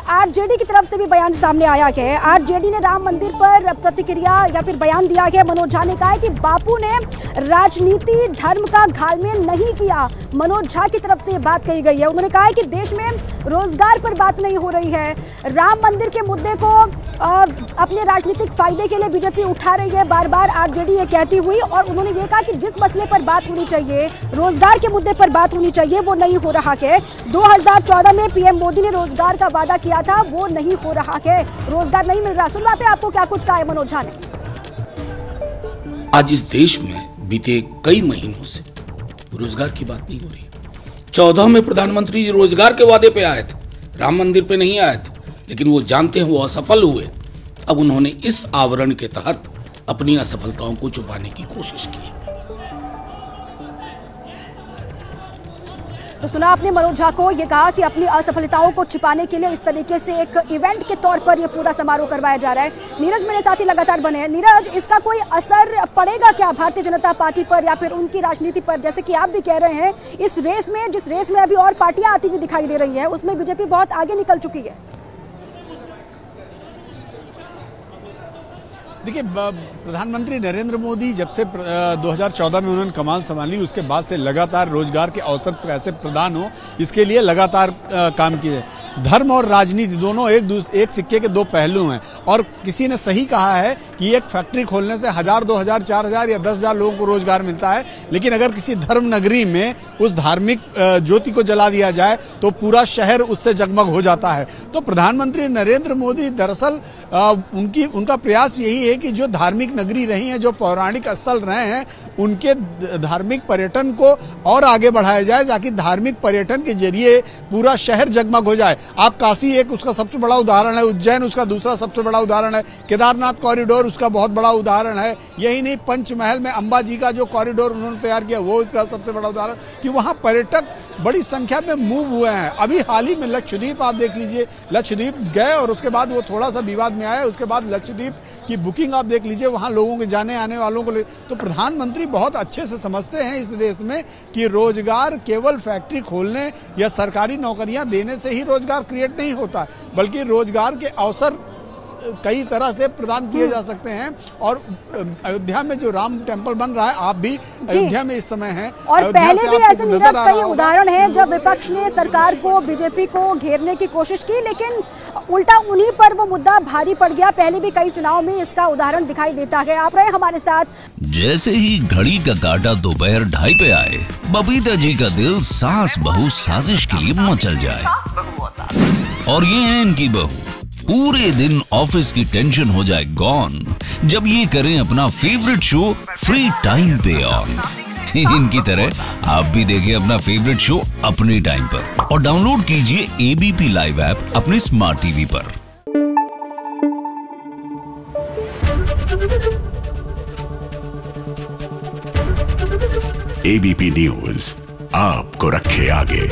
RJD की तरफ से भी बयान सामने आया है। आरजेडी ने राम मंदिर पर प्रतिक्रिया या फिर बयान दिया है। मनोज झा ने कहा है कि बापू ने राजनीति धर्म का घालमेल नहीं किया। मनोज झा की तरफ से ये बात कही गई है। उन्होंने कहा है कि देश में रोजगार पर बात नहीं हो रही है। राम मंदिर के मुद्दे को अपने राजनीतिक फायदे के लिए बीजेपी उठा रही है, बार बार आरजेडी ये कहती हुई। और उन्होंने ये कहा कि जिस मसले पर बात होनी चाहिए, रोजगार के मुद्दे पर बात होनी चाहिए, वो नहीं हो रहा है। 2014 में पीएम मोदी ने रोजगार का वादा किया था, वो नहीं हो रहा है, रोजगार नहीं मिल रहा। सुनवाते आपको क्या कुछ कहा है मनोज झा ने। आज इस देश में बीते कई महीनों से रोजगार की बात नहीं हो रही। 14 में प्रधानमंत्री रोजगार के वादे पे आए थे, राम मंदिर पे नहीं आए थे, लेकिन वो जानते हैं वो असफल हुए। अब उन्होंने इस आवरण के तहत अपनी असफलताओं को छुपाने की कोशिश की। तो सुना आपने मनोज झा को, ये कहा कि अपनी असफलताओं को छिपाने के लिए इस तरीके से एक इवेंट के तौर पर ये पूरा समारोह करवाया जा रहा है। नीरज मेरे साथी लगातार बने हैं। नीरज, इसका कोई असर पड़ेगा क्या भारतीय जनता पार्टी पर या फिर उनकी राजनीति पर? जैसे कि आप भी कह रहे हैं, इस रेस में, जिस रेस में अभी और पार्टियां आती हुई दिखाई दे रही है, उसमें बीजेपी बहुत आगे निकल चुकी है। देखिए, प्रधानमंत्री नरेंद्र मोदी जब से 2014 में उन्होंने कमान संभाली, उसके बाद से लगातार रोजगार के अवसर कैसे प्रदान हो, इसके लिए लगातार काम किए। धर्म और राजनीति दोनों एक सिक्के के दो पहलू हैं। और किसी ने सही कहा है कि एक फैक्ट्री खोलने से 1000, 2000, 4000 या 10,000 लोगों को रोजगार मिलता है, लेकिन अगर किसी धर्म नगरी में उस धार्मिक ज्योति को जला दिया जाए तो पूरा शहर उससे जगमग हो जाता है। तो प्रधानमंत्री नरेंद्र मोदी दरअसल उनका प्रयास यही है कि जो धार्मिक नगरी रही हैं, जो पौराणिक स्थल रहे हैं, उनके धार्मिक पर्यटन को और आगे बढ़ाया जाए, ताकि धार्मिक पर्यटन के जरिए पूरा शहर जगमग हो जाए। आप काशी एक उसका सबसे बड़ा उदाहरण है, उज्जैन उसका दूसरा सबसे बड़ा उदाहरण है, केदारनाथ कॉरिडोर उसका बहुत बड़ा उदाहरण है। यही नहीं, पंचमहल में अंबा जी का जो कॉरिडोर उन्होंने तैयार किया, वो इसका सबसे बड़ा उदाहरण, कि वहां पर्यटक बड़ी संख्या में मूव हुए हैं। अभी हाल ही में लक्षद्वीप आप देख लीजिए, लक्षद्वीप गए और उसके बाद वो थोड़ा सा विवाद में आया, उसके बाद लक्षद्वीप की बुकिंग आप देख लीजिए, वहां लोगों के जाने आने वालों को तो प्रधानमंत्री बहुत अच्छे से समझते हैं इस देश में कि रोजगार केवल फैक्ट्री खोलने या सरकारी नौकरियां देने से ही रोजगार क्रिएट नहीं होता, बल्कि रोजगार के अवसर कई तरह से प्रदान किए जा सकते हैं। और अयोध्या में जो राम टेम्पल बन रहा है, आप भी अयोध्या में इस समय हैं, और पहले भी ऐसे नीरज कई उदाहरण हैं जब विपक्ष ने सरकार को, बीजेपी को घेरने की कोशिश की, लेकिन उल्टा उन्हीं पर वो मुद्दा भारी पड़ गया। पहले भी कई चुनाव में इसका उदाहरण दिखाई देता है। आप रहे हमारे साथ। जैसे ही घड़ी का काटा दोपहर 2:30 पे आए, बबीता जी का दिल सास बहू साजिश के लिए मचल जाए। और ये है इनकी बहू, पूरे दिन ऑफिस की टेंशन हो जाए गॉन जब ये करें अपना फेवरेट शो फ्री टाइम पे ऑन। इनकी तरह आप भी देखिए अपना फेवरेट शो अपने टाइम पर और डाउनलोड कीजिए एबीपी लाइव ऐप अपने स्मार्ट टीवी पर। एबीपी न्यूज आपको रखे आगे।